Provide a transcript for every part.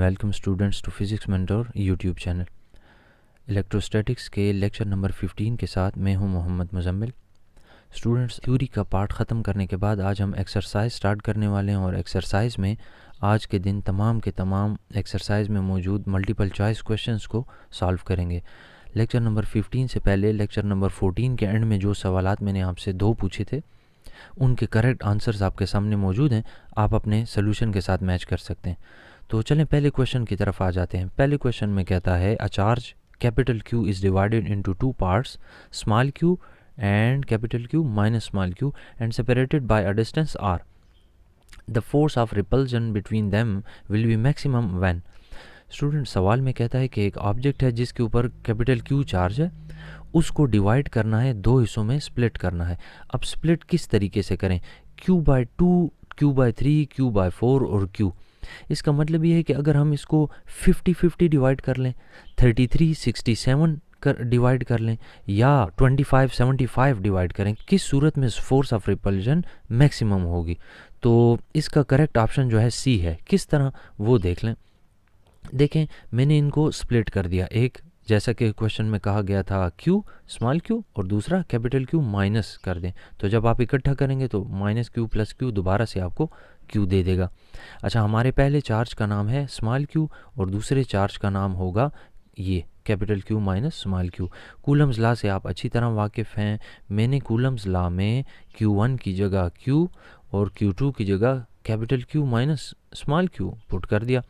Welcome students to physics mentor YouTube channel. Electrostatics के lecture number 15 के साथ मैं हूं मोहम्मद मुजम्मिल। स्टूडेंट्स, थ्योरी का पार्ट ख़त्म करने के बाद आज हम एक्सरसाइज स्टार्ट करने वाले हैं और एक्सरसाइज में आज के दिन तमाम के तमाम एक्सरसाइज में मौजूद मल्टीपल चॉइस क्वेश्चंस को सॉल्व करेंगे। लेक्चर नंबर 15 से पहले लेक्चर नंबर 14 के एंड में जो सवालात मैंने आपसे 2 पूछे थे उनके करेक्ट आंसर्स आपके सामने मौजूद हैं। आप अपने सोल्यूशन के साथ मैच कर सकते हैं। तो चलें पहले क्वेश्चन की तरफ आ जाते हैं। पहले क्वेश्चन में कहता है a charge capital Q is divided into 2 parts, small q and capital Q minus small q and separated by a distance r. The force of repulsion between them will be maximum when. Student, सवाल में कहता है कि एक object है जिसके ऊपर capital Q charge है, उसको डिवाइड करना है, 2 हिस्सों में स्प्लिट करना है। अब स्प्लिट किस तरीके से करें? Q/2, Q/3, Q/4 और Q। इसका मतलब ये है कि अगर हम इसको 50-50 डिवाइड कर लें, 33-67 डिवाइड कर लें या 25-75 डिवाइड करें, किस सूरत में फोर्स ऑफ रिपल्जन मैक्सिमम होगी? तो इसका करेक्ट ऑप्शन जो है सी है। किस तरह वो देख लें। देखें, मैंने इनको स्प्लिट कर दिया। एक जैसा कि क्वेश्चन में कहा गया था Q स्मॉल q और दूसरा कैपिटल Q माइनस कर दें। तो जब आप इकट्ठा करेंगे तो -q + q दोबारा से आपको Q दे देगा। अच्छा, हमारे पहले चार्ज का नाम है स्मॉल q और दूसरे चार्ज का नाम होगा ये capital Q minus small q। Coulomb's law से आप अच्छी तरह वाकिफ़ हैं। मैंने कूलम्स लॉ में Q1 की जगह Q और Q2 की जगह capital Q minus small q put कर दिया,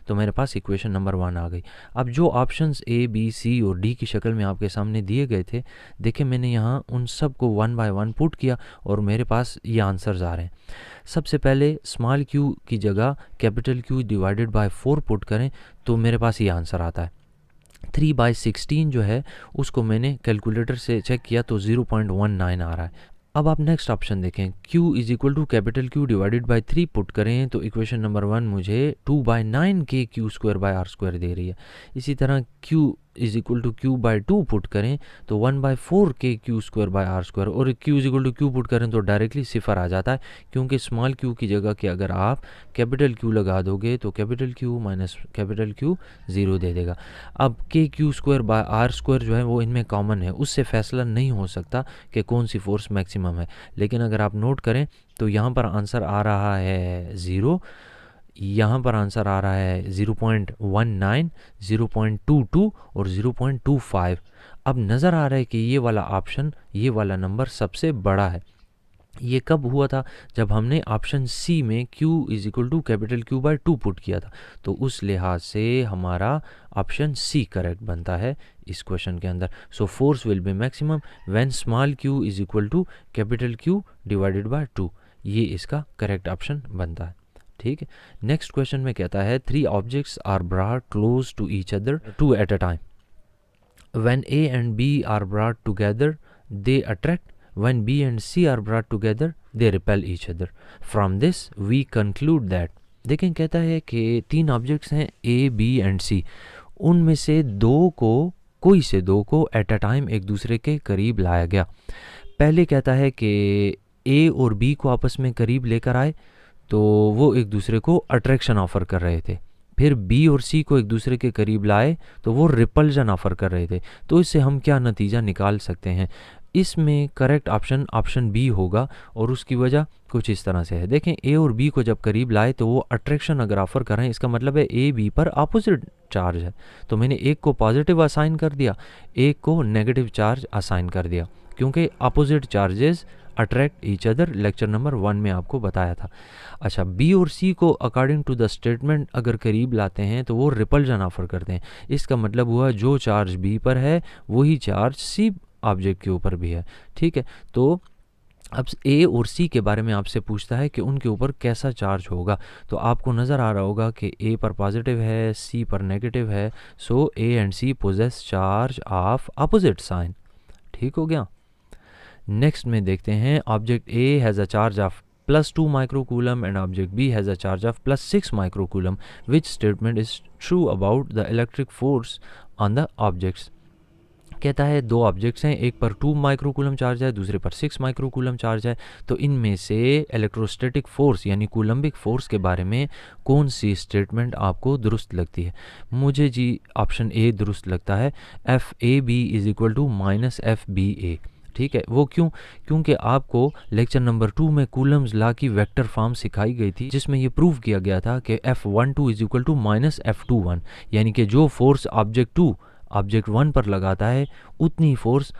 तो मेरे पास इक्वेशन नंबर 1 आ गई। अब जो ऑप्शंस A, B, C और D की शक्ल में आपके सामने दिए गए थे, देखें मैंने यहाँ उन सब को 1 बाय 1 पुट किया और मेरे पास ये आंसर्स आ रहे हैं। सबसे पहले स्मॉल q की जगह capital Q divided by 4 put करें तो मेरे पास ये आंसर आता है। 3/16 जो है उसको मैंने कैलकुलेटर से चेक किया तो 0.19 आ रहा है। अब आप नेक्स्ट ऑप्शन देखें, Q = capital Q divided by 3 put करें तो इक्वेशन नंबर 1 मुझे 2/9 के Q² दे रही है। इसी तरह Q = Q/2 पुट करें तो 1/4 के Q² और Q = Q पुट करें तो डायरेक्टली सिफर आ जाता है, क्योंकि स्मॉल q की जगह के अगर आप कैपिटल Q लगा दोगे तो capital Q minus capital Q 0 दे देगा। अब के Q² जो है वो इनमें कॉमन है, उससे फैसला नहीं हो सकता कि कौन सी फोर्स मैक्सिमम है। लेकिन अगर आप नोट करें तो यहाँ पर आंसर आ रहा है 0, यहाँ पर आंसर आ रहा है 0.19, 0.22 और 0.25। अब नज़र आ रहा है कि ये वाला ऑप्शन, ये वाला नंबर सबसे बड़ा है। ये कब हुआ था? जब हमने ऑप्शन सी में Q = कैपिटल Q/2 पुट किया था। तो उस लिहाज से हमारा ऑप्शन सी करेक्ट बनता है इस क्वेश्चन के अंदर। So force will be maximum when small q = capital Q divided by 2। ये इसका करेक्ट ऑप्शन बनता है। ठीक है। नेक्स्ट क्वेश्चन में कहता है 3 objects are brought close to each other 2 at a time. When A and B are brought together they attract, when B and C are brought together they repel each other. From this we conclude that। देखें, कहता है कि 3 objects हैं A, B and C। उनमें से कोई से दो को एट अ टाइम एक दूसरे के करीब लाया गया। पहले कहता है कि A और B को आपस में करीब लेकर आए तो वो एक दूसरे को अट्रैक्शन ऑफ़र कर रहे थे। फिर B और C को एक दूसरे के करीब लाए तो वो रिपल्जन ऑफ़र कर रहे थे। तो इससे हम क्या नतीजा निकाल सकते हैं? इसमें करेक्ट ऑप्शन बी होगा और उसकी वजह कुछ इस तरह से है। देखें, ए और बी को जब करीब लाए तो वो अट्रैक्शन अगर ऑफर कर रहे हैं, इसका मतलब है ए बी पर अपोजिट चार्ज है। तो मैंने एक को पॉजिटिव असाइन कर दिया, एक को नेगेटिव चार्ज असाइन कर दिया, क्योंकि opposite charges attract each other lecture number 1 में आपको बताया था। अच्छा, बी और सी को अकॉर्डिंग टू द स्टेटमेंट अगर करीब लाते हैं तो वो रिपल्जन ऑफर करते हैं। इसका मतलब हुआ जो चार्ज बी पर है वही चार्ज सी ऑब्जेक्ट के ऊपर भी है। ठीक है। तो अब ए और सी के बारे में आपसे पूछता है कि उनके ऊपर कैसा चार्ज होगा। तो आपको नज़र आ रहा होगा कि ए पर पॉजिटिव है, सी पर नेगेटिव है। So A and C poses charge of opposite sign. ठीक हो गया। नेक्स्ट में देखते हैं, object A has a charge of +2 microcoulomb and object B has a charge of +6 microcoulomb. Which statement is true about the electric force on the objects? कहता है दो objects हैं, एक पर 2 माइक्रोकूलम चार्ज है, दूसरे पर 6 माइक्रोकूलम चार्ज है, तो इनमें से इलेक्ट्रोस्टैटिक फोर्स यानी कूलम्बिक फोर्स के बारे में कौन सी स्टेटमेंट आपको दुरुस्त लगती है? मुझे जी ऑप्शन ए दुरुस्त लगता है, FAB is equal to minus FBA। ठीक है, वो क्यों? क्योंकि आपको लेक्चर नंबर 2 में कूलम्स लॉ की वेक्टर फॉर्म सिखाई गई थी, जिसमें ये प्रूव किया गया था कि F12 is equal to minus F21, यानी कि जो फोर्स ऑब्जेक्ट 1 पर लगाता है उतनी फोर्स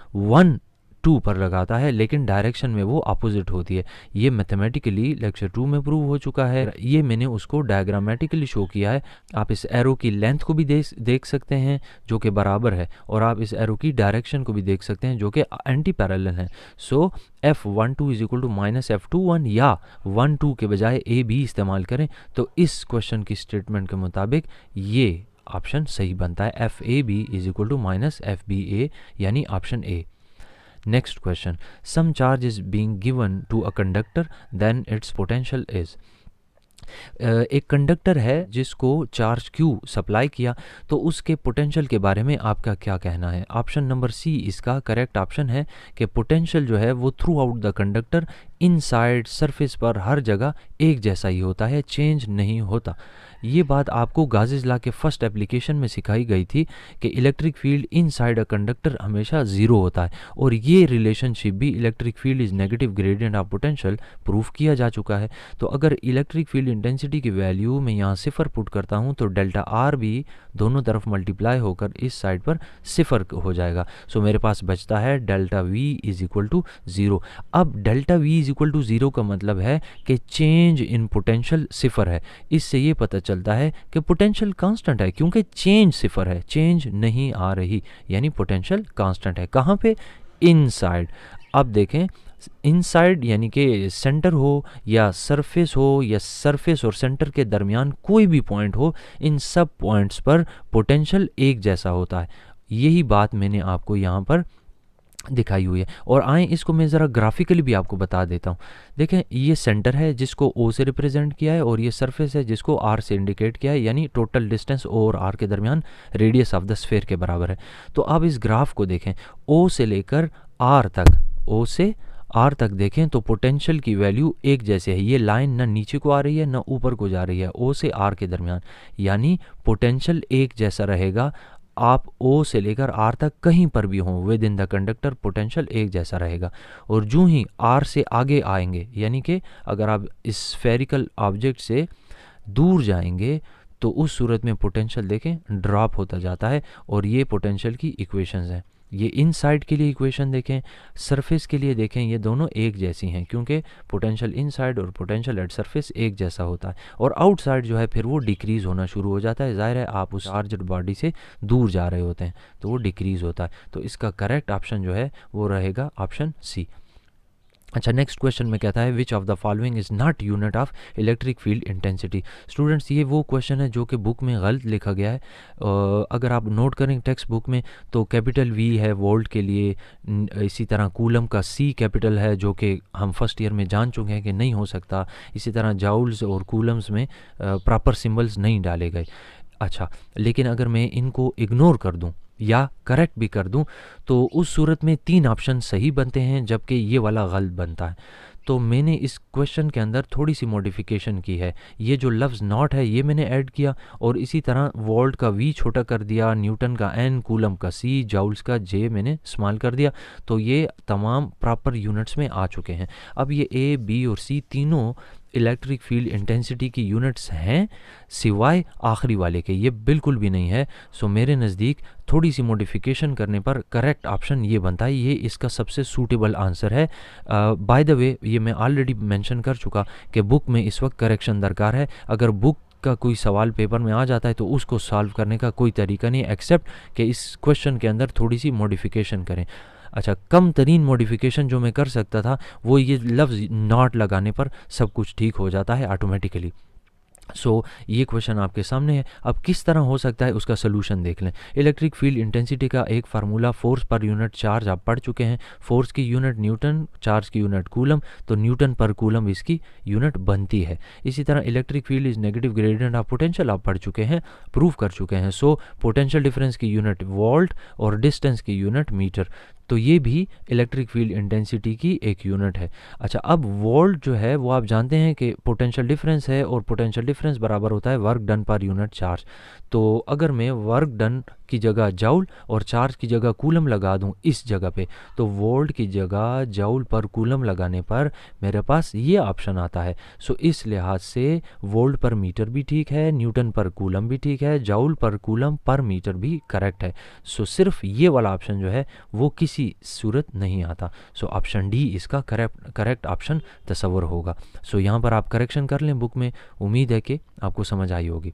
2 पर लगाता है, लेकिन डायरेक्शन में वो अपोजिट होती है। ये मैथमेटिकली लेक्चर 2 में प्रूव हो चुका है, ये मैंने उसको डायग्रामेटिकली शो किया है। आप इस एरो की लेंथ को भी देख सकते हैं जो कि बराबर है, और आप इस एरो की डायरेक्शन को भी देख सकते हैं जो कि एंटी पैरेलल है। So F12 is equal to minus F21 या 1-2 के बजाय AB इस्तेमाल करें तो इस क्वेश्चन की स्टेटमेंट के मुताबिक ये ऑप्शन सही बनता है, FAB is equal to minus FBA, यानी option A. Next question, some charge is being given to a conductor then its potential is. एक कंडक्टर है जिसको चार्ज Q सप्लाई किया, तो उसके पोटेंशियल के बारे में आपका क्या कहना है? ऑप्शन नंबर सी इसका करेक्ट ऑप्शन है कि पोटेंशियल जो है वो through out the conductor inside surface पर हर जगह एक जैसा ही होता है, चेंज नहीं होता। ये बात आपको गाज़िस लॉ के फर्स्ट एप्लीकेशन में सिखाई गई थी कि electric field inside a conductor हमेशा ज़ीरो होता है, और ये रिलेशनशिप भी electric field is negative gradient of potential proof किया जा चुका है। तो अगर इलेक्ट्रिक फील्ड इंटेंसिटी की वैल्यू मैं यहाँ 0 पुट करता हूँ तो डेल्टा आर भी दोनों तरफ मल्टीप्लाई होकर इस साइड पर 0 हो जाएगा। सो मेरे पास बचता है delta V is equal to 0। अब delta V is equal to 0 का मतलब है कि चेंज इन पोटेंशियल 0 है। इससे ये पता चलता है कि पोटेंशियल कांस्टेंट है, क्योंकि चेंज 0 है, चेंज नहीं आ रही, यानी पोटेंशियल कांस्टेंट है। कहाँ पे? इनसाइड। अब देखें, इनसाइड यानी कि सेंटर हो या सरफेस हो या सरफेस और सेंटर के दरमियान कोई भी पॉइंट हो, इन सब पॉइंट्स पर पोटेंशियल एक जैसा होता है। यही बात मैंने आपको यहाँ पर दिखाई हुई है। और आए इसको मैं ज़रा ग्राफिकली भी आपको बता देता हूँ। देखें, ये सेंटर है जिसको O से रिप्रेजेंट किया है, और ये सरफेस है जिसको R से इंडिकेट किया है, यानी टोटल डिस्टेंस O और R के दरमियान रेडियस ऑफ द स्फीयर के बराबर है। तो अब इस ग्राफ को देखें, O से लेकर R तक, O से R तक देखें तो पोटेंशियल की वैल्यू एक जैसे है। ये लाइन ना नीचे को आ रही है ना ऊपर को जा रही है, O से R के दरमियान, यानी पोटेंशियल एक जैसा रहेगा। आप O से लेकर R तक कहीं पर भी हों with in the conductor, potential एक जैसा रहेगा। और जो ही R से आगे आएंगे, यानी कि अगर आप इस स्फेरिकल ऑब्जेक्ट से दूर जाएंगे तो उस सूरत में पोटेंशियल देखें ड्रॉप होता जाता है। और ये पोटेंशियल की इक्वेशंस हैं। ये इनसाइड के लिए इक्वेशन देखें, सरफेस के लिए देखें, ये दोनों एक जैसी हैं, क्योंकि पोटेंशियल इनसाइड और पोटेंशियल एट सरफेस एक जैसा होता है। और आउटसाइड जो है फिर वो डिक्रीज़ होना शुरू हो जाता है। ज़ाहिर है आप उस चार्जड बॉडी से दूर जा रहे होते हैं तो वो डिक्रीज़ होता है। तो इसका करेक्ट ऑप्शन जो है वो रहेगा ऑप्शन सी। अच्छा, नेक्स्ट क्वेश्चन में कहता है which of the following is not unit of electric field intensity. Students, ये वो क्वेश्चन है जो कि बुक में गलत लिखा गया है। अगर आप नोट करें टेक्स्ट बुक में तो कैपिटल वी है वोल्ट के लिए, इसी तरह कूलम का सी कैपिटल है जो कि हम फर्स्ट ईयर में जान चुके हैं कि नहीं हो सकता। इसी तरह जाउल्स और कूलम्स में प्रॉपर सिम्बल्स नहीं डाले गए। अच्छा, लेकिन अगर मैं इनको इग्नोर कर दूं या करेक्ट भी कर दूं तो उस सूरत में 3 ऑप्शन सही बनते हैं, जबकि ये वाला गलत बनता है। तो मैंने इस क्वेश्चन के अंदर थोड़ी सी मॉडिफिकेशन की है। ये जो लफ्ज़ नॉट है ये मैंने ऐड किया, और इसी तरह वोल्ट का वी छोटा कर दिया, न्यूटन का एन, कूलम का सी, जाउल्स का जे मैंने स्मॉल कर दिया। तो ये तमाम प्रॉपर यूनिट्स में आ चुके हैं। अब ये ए, बी और सी तीनों इलेक्ट्रिक फील्ड इंटेंसिटी की यूनिट्स हैं, सिवाय आखिरी वाले के ये बिल्कुल भी नहीं है। सो मेरे नज़दीक थोड़ी सी मॉडिफिकेशन करने पर करेक्ट ऑप्शन ये बनता है, ये इसका सबसे सूटेबल आंसर है। बाय द वे, ये मैं ऑलरेडी मेंशन कर चुका कि बुक में इस वक्त करेक्शन दरकार है। अगर बुक का कोई सवाल पेपर में आ जाता है तो उसको सॉल्व करने का कोई तरीका नहीं एक्सेप्ट कि इस क्वेश्चन के अंदर थोड़ी सी मॉडिफिकेशन करें। अच्छा, कम तरीन मॉडिफिकेशन जो मैं कर सकता था वो ये लफ्ज़ नॉट लगाने पर सब कुछ ठीक हो जाता है ऑटोमेटिकली। ये क्वेश्चन आपके सामने है। अब किस तरह हो सकता है उसका सोल्यूशन देख लें। इलेक्ट्रिक फील्ड इंटेंसिटी का एक formula, force per unit charge आप पढ़ चुके हैं। फोर्स की यूनिट न्यूटन, चार्ज की यूनिट कूलम, तो न्यूटन पर कूलम इसकी यूनिट बनती है। इसी तरह electric field is negative gradient of potential आप पढ़ चुके हैं, प्रूव कर चुके हैं। पोटेंशियल डिफरेंस की यूनिट वोल्ट और डिस्टेंस की यूनिट मीटर, तो ये भी इलेक्ट्रिक फील्ड इंटेंसिटी की एक यूनिट है। अच्छा, अब वोल्ट जो है वो आप जानते हैं कि पोटेंशियल डिफरेंस है, और पोटेंशियल डिफरेंस बराबर होता है work done per unit charge. तो अगर मैं वर्क डन की जगह जाउल और चार्ज की जगह कूलम लगा दूं इस जगह पे, तो वोल्ट की जगह जाउल पर कूलम लगाने पर मेरे पास ये ऑप्शन आता है। इस लिहाज से वोल्ट पर मीटर भी ठीक है, न्यूटन पर कूलम भी ठीक है, जाउल पर कूलम पर मीटर भी करेक्ट है। सिर्फ ये वाला ऑप्शन जो है वो किसी सूरत नहीं आता। ऑप्शन डी इसका करेक्ट ऑप्शन तस्वर होगा। यहाँ पर आप करेक्शन कर लें बुक में, उम्मीद है कि आपको समझ आई होगी।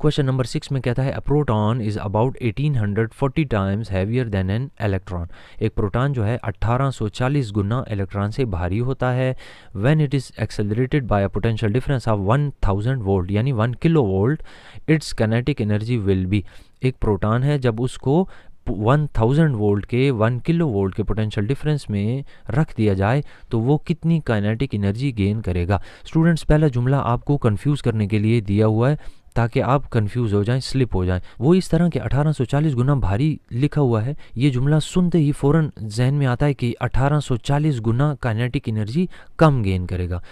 क्वेश्चन नंबर 6 में कहता है, a proton is about 1840 times heavier than an electron. एक प्रोटॉन जो है 1840 गुना इलेक्ट्रॉन से भारी होता है। When it is accelerated by a potential difference of 1000 volt यानी 1 kilo volt, its kinetic energy will be. एक प्रोटॉन है, जब उसको 1000 वोल्ट के 1 किलो वोल्ट के पोटेंशियल डिफरेंस में रख दिया जाए तो वो कितनी काइनेटिक एनर्जी गेन करेगा। स्टूडेंट्स, पहला जुमला आपको कंफ्यूज करने के लिए दिया हुआ है ताकि आप कंफ्यूज हो जाएं, स्लिप हो जाएं। वो इस तरह के 1840 गुना भारी लिखा हुआ है, ये जुमला सुनते ही फ़ौरन जहन में आता है कि 1840 गुना काइनेटिक एनर्जी कम गेन करेगा।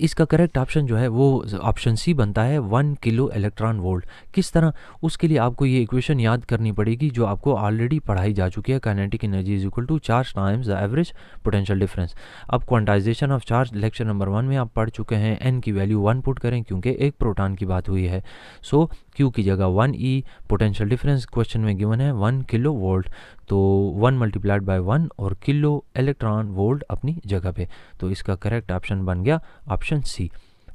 इसका करेक्ट ऑप्शन जो है वो ऑप्शन सी बनता है, 1 किलो इलेक्ट्रॉन वोल्ट। किस तरह, उसके लिए आपको ये इक्वेशन याद करनी पड़ेगी जो आपको ऑलरेडी पढ़ाई जा चुकी है। Kinetic energy is equal to charge times the average potential difference. अब quantization of charge lecture number 1 में आप पढ़ चुके हैं। एन की वैल्यू 1 पुट करें क्योंकि एक प्रोटॉन की बात हुई है। क्यू की जगह 1e, पोटेंशियल डिफरेंस क्वेश्चन में गिवन है 1 किलो वोल्ट, तो 1 मल्टीप्लाइड बाय 1 और किलो इलेक्ट्रॉन वोल्ट अपनी जगह पे, तो इसका करेक्ट ऑप्शन बन गया ऑप्शन सी।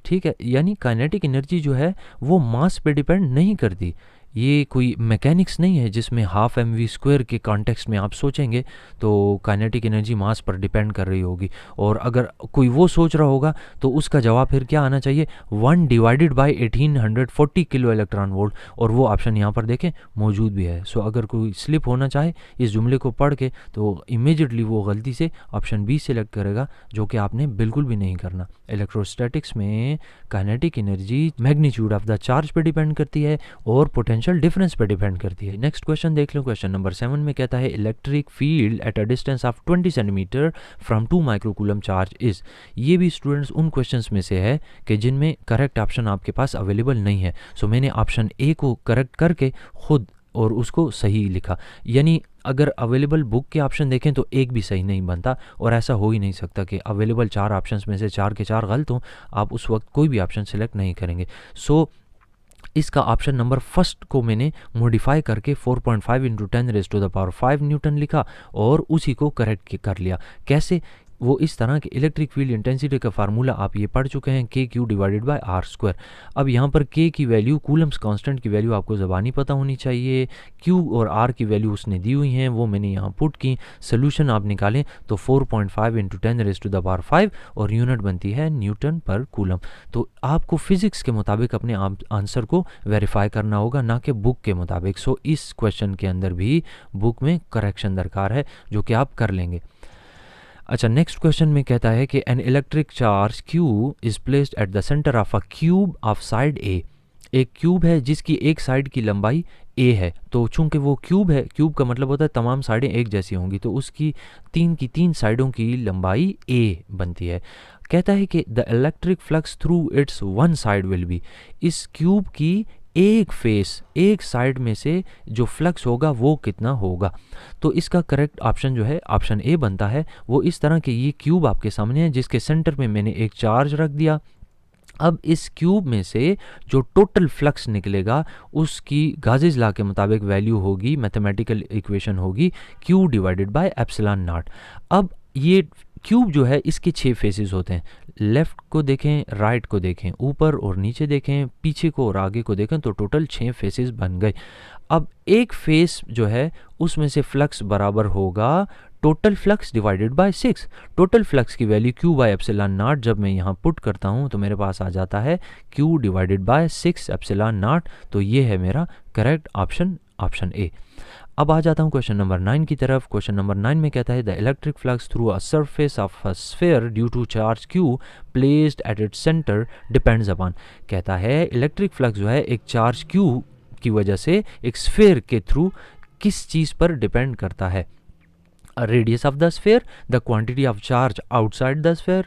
ठीक है, यानी काइनेटिक एनर्जी जो है वो मास पे डिपेंड नहीं करती। ये कोई मैकेनिक्स नहीं है जिसमें हाफ mv² के कॉन्टेक्स्ट में आप सोचेंगे तो काइनेटिक एनर्जी मास पर डिपेंड कर रही होगी। और अगर कोई वो सोच रहा होगा तो उसका जवाब फिर क्या आना चाहिए, 1 divided by 1840 kilo electron volt, और वो ऑप्शन यहाँ पर देखें मौजूद भी है। अगर कोई स्लिप होना चाहे इस जुमले को पढ़ के तो इमीडिएटली वो गलती से ऑप्शन बी सिलेक्ट करेगा, जो कि आपने बिल्कुल भी नहीं करना। इलेक्ट्रोस्टैटिक्स में kinetic energy magnitude of the charge पे डिपेंड करती है और पोटेंशियल डिफरेंस पे डिपेंड करती है। नेक्स्ट क्वेश्चन देख लो। क्वेश्चन नंबर 7 में कहता है, electric field at a distance of 20 centimetre from 2 microcoulomb charge is. ये भी स्टूडेंट्स उन क्वेश्चंस में से है कि जिनमें करेक्ट ऑप्शन आपके पास अवेलेबल नहीं है। मैंने ऑप्शन ए को करेक्ट करके खुद और उसको सही लिखा, यानी अगर अवेलेबल बुक के ऑप्शन देखें तो एक भी सही नहीं बनता, और ऐसा हो ही नहीं सकता कि अवेलेबल 4 ऑप्शंस में से 4 के 4 गलत हों, आप उस वक्त कोई भी ऑप्शन सेलेक्ट नहीं करेंगे। इसका ऑप्शन नंबर फर्स्ट को मैंने मॉडिफाई करके 4.5 × 10⁵ न्यूटन लिखा और उसी को करेक्ट कर लिया। कैसे, वो इस तरह के इलेक्ट्रिक फील्ड इंटेंसिटी का फार्मूला आप ये पढ़ चुके हैं, KQ डिवाइडेड बाय R²। अब यहाँ पर K की वैल्यू, कूलम्स कांस्टेंट की वैल्यू आपको ज़बानी पता होनी चाहिए। Q और R की वैल्यू उसने दी हुई हैं, वो मैंने यहाँ पुट की। सोल्यूशन आप निकालें तो 4.5 × 10⁵ और यूनिट बनती है न्यूटन पर कूलम। तो आपको फिज़िक्स के मुताबिक अपने आंसर को वेरीफाई करना होगा, ना कि बुक के मुताबिक। इस क्वेश्चन के अंदर भी बुक में करेक्शन दरकार है, जो कि आप कर लेंगे। अच्छा, नेक्स्ट क्वेश्चन में कहता है कि an electric charge Q is placed at the centre of a cube of side A। एक क्यूब है जिसकी एक साइड की लंबाई A है, तो चूंकि वो क्यूब है, क्यूब का मतलब होता है तमाम साइडें एक जैसी होंगी, तो उसकी तीन साइडों की लंबाई A बनती है। कहता है कि the electric flux through it's one side will be. इस क्यूब की एक फेस, एक साइड में से जो फ्लक्स होगा वो कितना होगा। तो इसका करेक्ट ऑप्शन जो है ऑप्शन ए बनता है। वो इस तरह के, ये क्यूब आपके सामने है जिसके सेंटर में मैंने एक चार्ज रख दिया। अब इस क्यूब में से जो टोटल फ्लक्स निकलेगा उसकी गाजिस लॉ के मुताबिक वैल्यू होगी, मैथमेटिकल इक्वेशन होगी Q divided by epsilon not. अब ये क्यूब जो है इसके 6 फेसेस होते हैं, लेफ़्ट को देखें, राइट को देखें, ऊपर और नीचे देखें, पीछे को और आगे को देखें, तो टोटल 6 फेसेस बन गए। अब एक फेस जो है उसमें से फ्लक्स बराबर होगा total flux divided by 6। Total flux की value Q by epsilon naught जब मैं यहाँ पुट करता हूँ तो मेरे पास आ जाता है Q divided by 6 epsilon not. तो ये है मेरा करेक्ट ऑप्शन, ऑप्शन ए। अब आ जाता हूँ क्वेश्चन नंबर 9 की तरफ। क्वेश्चन नंबर 9 में कहता है the electric flux through a surface of a sphere due to charge Q placed at its centre depends upon. कहता है इलेक्ट्रिक फ्लक्स जो है एक चार्ज Q की वजह से एक स्फीयर के थ्रू किस चीज़ पर डिपेंड करता है? radius of the sphere, the quantity of charge outside the sphere,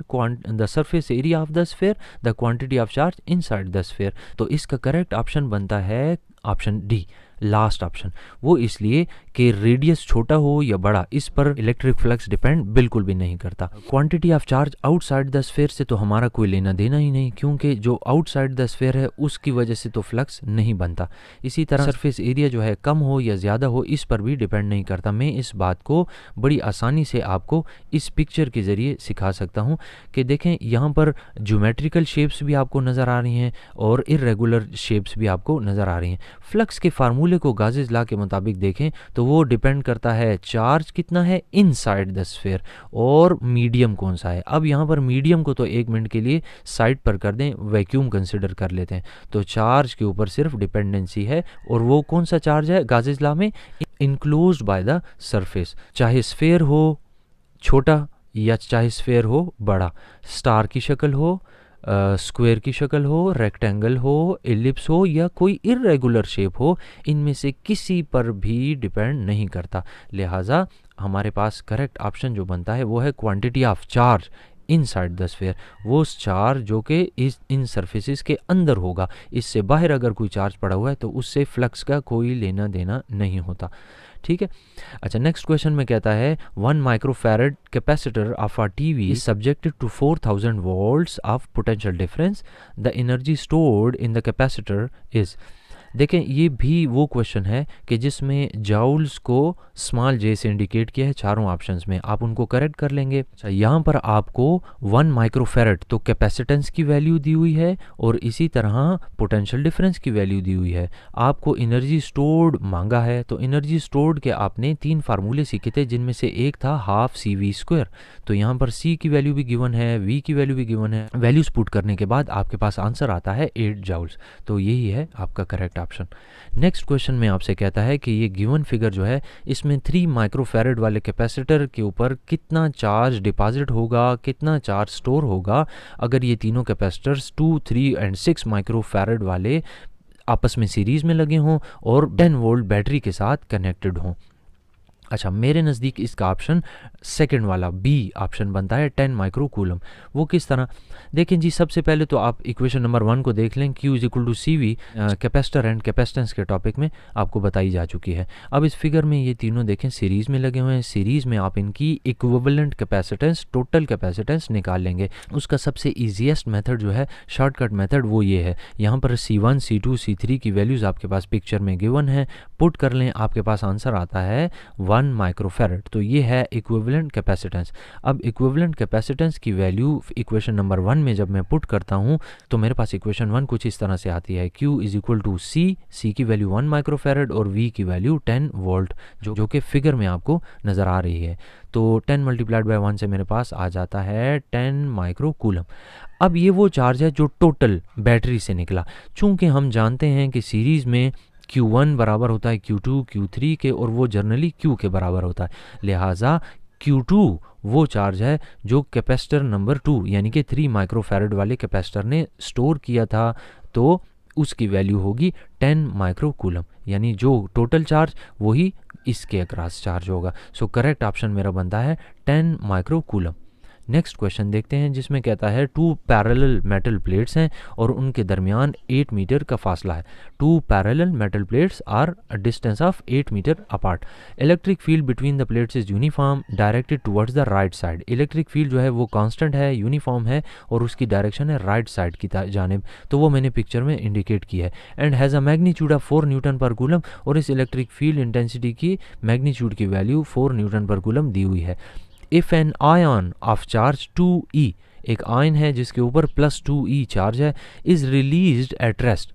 the surface area of the sphere, the quantity of charge inside the sphere। तो इसका करेक्ट ऑप्शन बनता है ऑप्शन डी, लास्ट ऑप्शन। वो इसलिए कि radius छोटा हो या बड़ा इस पर इलेक्ट्रिक फ्लक्स डिपेंड बिल्कुल भी नहीं करता। Quantity of charge outside the sphere से तो हमारा कोई लेना देना ही नहीं, क्योंकि जो आउटसाइड द स्फीयर है उसकी वजह से तो फ्लक्स नहीं बनता। इसी तरह सरफेस एरिया जो है कम हो या ज़्यादा हो इस पर भी डिपेंड नहीं करता। मैं इस बात को बड़ी आसानी से आपको इस पिक्चर के ज़रिए सिखा सकता हूँ कि देखें यहाँ पर ज्योमेट्रिकल शेप्स भी आपको नज़र आ रही हैं और इर्रेगुलर शेप्स भी आपको नज़र आ रही हैं। फ्लक्स के फार्मूले को गाजेस लॉ के मुताबिक देखें तो वो डिपेंड करता है चार्ज कितना है इनसाइड द स्फीयर और मीडियम कौन सा है। अब यहाँ पर मीडियम को तो 1 मिनट के लिए साइड पर कर दें, वैक्यूम कंसिडर कर लेते हैं। तो चार्ज के ऊपर सिर्फ डिपेंडेंसी है और वो कौन सा चार्ज है गाजेस लॉ में? Enclosed by the surface. चाहे स्फीयर हो छोटा या चाहे स्फीयर हो बड़ा, स्टार की शक्ल हो, स्क्वायर की शक्ल हो, रेक्टेंगल हो, एलिप्स हो या कोई इर्रेगुलर शेप हो, इनमें से किसी पर भी डिपेंड नहीं करता। लिहाजा हमारे पास करेक्ट ऑप्शन जो बनता है वो है quantity of charge inside the sphere. वो चार्ज जो कि इन सरफेसेस के अंदर होगा, इससे बाहर अगर कोई चार्ज पड़ा हुआ है तो उससे फ्लक्स का कोई लेना देना नहीं होता। ठीक है। अच्छा, नेक्स्ट क्वेश्चन में कहता है 1 microfarad capacitor of a TV is subjected to 4000 volts of potential difference, the energy stored in the capacitor is. देखें ये भी वो क्वेश्चन है कि जिसमें जाउल्स को स्मॉल जे से इंडिकेट किया है चारों ऑप्शंस में, आप उनको करेक्ट कर लेंगे। अच्छा, यहाँ पर आपको 1 माइक्रोफैरड तो कैपेसिटेंस की वैल्यू दी हुई है और इसी तरह पोटेंशियल डिफरेंस की वैल्यू दी हुई है। आपको एनर्जी स्टोर्ड मांगा है, तो एनर्जी स्टोर्ड के आपने 3 फार्मूले सीखे थे जिनमें से एक था हाफ CV²। तो यहाँ पर C की वैल्यू भी गिवन है, V की वैल्यू भी गिवन है। वैल्यूज पुट करने के बाद आपके पास आंसर आता है 8 जाउल्स। तो यही है आपका करेक्ट ऑप्शन। नेक्स्ट क्वेश्चन में आपसे कहता है कि ये गिवन फिगर जो है इसमें 3 माइक्रोफैरड वाले कैपेसिटर के ऊपर कितना चार्ज डिपॉजिट होगा, कितना चार्ज स्टोर होगा अगर ये तीनों कैपेसिटर्स 2, 3 एंड 6 माइक्रोफैरड वाले आपस में सीरीज़ में लगे हों और 10 वोल्ट बैटरी के साथ कनेक्टेड हों। अच्छा, मेरे नज़दीक इसका ऑप्शन सेकंड वाला बी ऑप्शन बनता है 10 माइक्रो कूलम। वो किस तरह? देखें जी, सबसे पहले तो आप इक्वेशन नंबर 1 को देख लें, Q is equal to CV capacitor and capacitance के टॉपिक में आपको बताई जा चुकी है। अब इस फिगर में ये तीनों देखें सीरीज़ में लगे हुए हैं। सीरीज़ में आप इनकी इक्विवेलेंट कैपेसिटेंस, टोटल कैपेसिटेंस निकाल लेंगे। उसका सबसे ईजीएस्ट मेथड जो है, शॉर्टकट मेथड, वो ये है। यहाँ पर C1, C2, C3 की वैल्यूज़ आपके पास पिक्चर में गिवन है, पुट कर लें, आपके पास आंसर आता है 1 माइक्रोफैरड। तो ये है इक्विवेलेंट कैपेसिटेंस। अब इक्विवेलेंट कैपेसिटेंस की वैल्यू इक्वेशन नंबर 1 में जब मैं पुट करता हूँ तो मेरे पास इक्वेशन 1 कुछ इस तरह से आती है, Q is equal to C की वैल्यू 1 माइक्रोफैरड और V की वैल्यू 10 वोल्ट जो कि फिगर में आपको नज़र आ रही है। तो 10 मल्टीप्लाइड बाय 1 से मेरे पास आ जाता है 10 माइक्रो कूलम। अब ये वो चार्ज है जो टोटल बैटरी से निकला। चूँकि हम जानते हैं कि सीरीज़ में Q1 बराबर होता है Q2, Q3 के, और वो जनरली Q के बराबर होता है। लिहाजा Q2 वो चार्ज है जो कैपेसिटर नंबर 2 यानी कि 3 माइक्रोफैरड वाले कैपेसिटर ने स्टोर किया था, तो उसकी वैल्यू होगी 10 माइक्रो कूलम, यानी जो टोटल चार्ज वही इसके अक्रॉस चार्ज होगा। सो करेक्ट ऑप्शन मेरा बनता है 10 माइक्रो कूलम। नेक्स्ट क्वेश्चन देखते हैं जिसमें कहता है 2 पैरेलल मेटल प्लेट्स हैं और उनके दरमियान 8 मीटर का फासला है। 2 parallel metal plates are a distance of 8 metre apart. Electric field between the plates is uniform directed towards the right side. Electric field जो है वो कांस्टेंट है, यूनिफॉर्म है और उसकी डायरेक्शन है राइट साइड की जानिब, तो वो मैंने पिक्चर में इंडिकेट की है। And has a magnitude of 4 newton per coulomb, और इस इलेक्ट्रिक फील्ड इंटेंसिटी की मैग्नीट्यूड की वैल्यू 4 न्यूटन पर कूलम दी हुई है। If an ion of charge 2E, एक आयन है जिसके ऊपर +2E चार्ज है, is released at rest,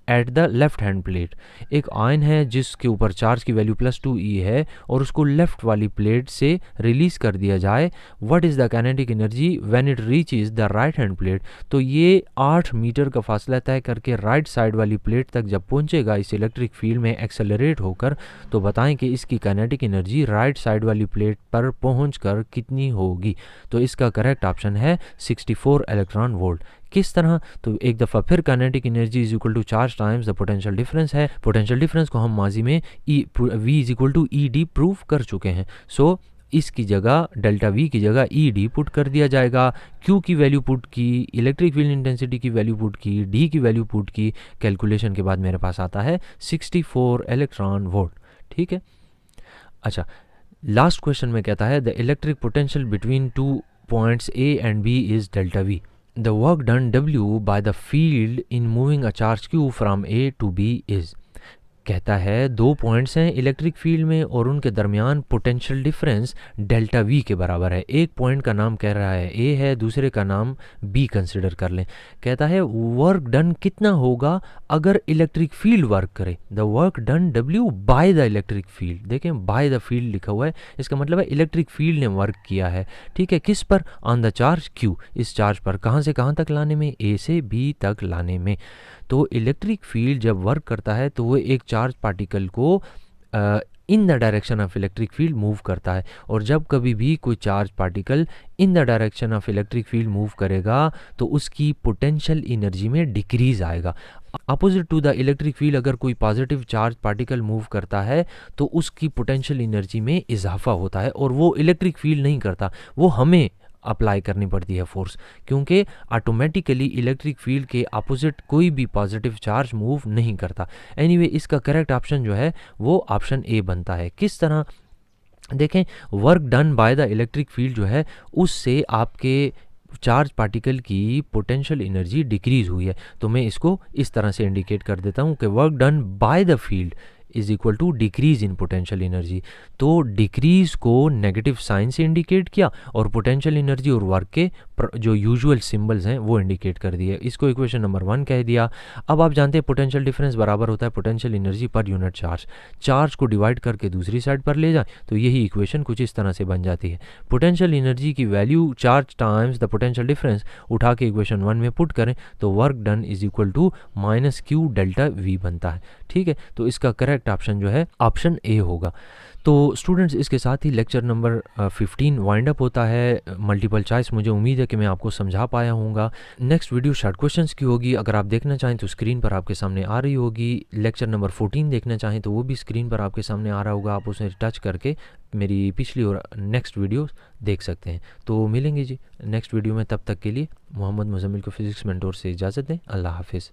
at the left hand plate. एक आयन है जिसके ऊपर चार्ज की वैल्यू +2e है और उसको लेफ्ट वाली प्लेट से रिलीज़ कर दिया जाए, what is the kinetic energy when it reaches the right hand plate. तो ये 8 मीटर का फासला तय करके राइट साइड वाली प्लेट तक जब पहुंचेगा इस इलेक्ट्रिक फील्ड में एक्सेलरेट होकर, तो बताएं कि इसकी काइनेटिक एनर्जी राइट साइड वाली प्लेट पर पहुंचकर कितनी होगी। तो इसका करेक्ट ऑप्शन है 64 इलेक्ट्रॉन वोल्ट। किस तरह? तो एक दफ़ा फिर kinetic energy is equal to charge times the potential difference है। पोटेंशियल डिफरेंस को हम माजी में V is equal to ED prove कर चुके हैं। सो इसकी जगह डेल्टा V की जगह ED पुट कर दिया जाएगा। Q की वैल्यू पुट की, इलेक्ट्रिक फील्ड इंटेंसिटी की वैल्यू पुट की, D की वैल्यू पुट की, कैलकुलेशन के बाद मेरे पास आता है 64 इलेक्ट्रॉन वोल्ट। ठीक है। अच्छा, लास्ट क्वेश्चन में कहता है the electric potential between 2 points A and B is delta V। The work done W by the field in moving a charge Q from A to B is। कहता है 2 points हैं electric field में और उनके दरमियान potential difference delta V के बराबर है। एक पॉइंट का नाम कह रहा है A है, दूसरे का नाम B कंसिडर कर लें। कहता है वर्क डन कितना होगा अगर इलेक्ट्रिक फील्ड वर्क करे। The work done W by the electric field. देखें बाय द फील्ड लिखा हुआ है, इसका मतलब है इलेक्ट्रिक फील्ड ने वर्क किया है। ठीक है, किस पर? On the charge Q। इस चार्ज पर कहाँ से कहाँ तक लाने में? A से B तक लाने में। तो इलेक्ट्रिक फील्ड जब वर्क करता है तो वो एक चार्ज पार्टिकल को in the direction of electric field move करता है, और जब कभी भी कोई charge particle in the direction of electric field move करेगा तो उसकी पोटेंशियल एनर्जी में डिक्रीज आएगा। Opposite to the electric field अगर कोई पॉजिटिव चार्ज पार्टिकल मूव करता है तो उसकी पोटेंशियल एनर्जी में इजाफा होता है, और वो इलेक्ट्रिक फील्ड नहीं करता, वो हमें अप्लाई करनी पड़ती है फोर्स, क्योंकि ऑटोमेटिकली इलेक्ट्रिक फील्ड के अपोजिट कोई भी पॉजिटिव चार्ज मूव नहीं करता। एनीवे इसका करेक्ट ऑप्शन जो है वो ऑप्शन ए बनता है। किस तरह? देखें, work done by the electric field जो है उससे आपके चार्ज पार्टिकल की पोटेंशियल एनर्जी डिक्रीज हुई है। तो मैं इसको इस तरह से इंडिकेट कर देता हूँ कि work done by the field is equal to decrease in potential energy. तो डिक्रीज को नेगेटिव साइन से इंडिकेट किया और पोटेंशियल एनर्जी और वर्क के जो यूजुअल सिंबल्स हैं वो इंडिकेट कर दिए। इसको इक्वेशन नंबर 1 कह दिया। अब आप जानते हैं पोटेंशियल डिफरेंस बराबर होता है potential energy per unit charge. Charge को डिवाइड करके दूसरी साइड पर ले जाए तो यही इक्वेशन कुछ इस तरह से बन जाती है। पोटेंशियल एनर्जी की value charge times the potential difference उठा के इक्वेशन 1 में पुट करें तो work done is equal to -Q delta V बनता है। ठीक है, तो इसका करेक्ट ऑप्शन जो है ऑप्शन ए होगा। तो स्टूडेंट्स इसके साथ ही लेक्चर नंबर 15 वाइंड अप होता है। मल्टीपल चॉइस मुझे उम्मीद है कि मैं आपको समझा पाया हूँगा। नेक्स्ट वीडियो शॉर्ट क्वेश्चंस की होगी, अगर आप देखना चाहें तो स्क्रीन पर आपके सामने आ रही होगी। लेक्चर नंबर 14 देखना चाहें तो वो भी स्क्रीन पर आपके सामने आ रहा होगा, आप उसे टच करके मेरी पिछली और नेक्स्ट वीडियो देख सकते हैं। तो मिलेंगे जी नेक्स्ट वीडियो में, तब तक के लिए मोहम्मद मुजम्मिल को फिज़िक्स मेंटोर से इजाज़त दें। अल्लाह हाफिज़।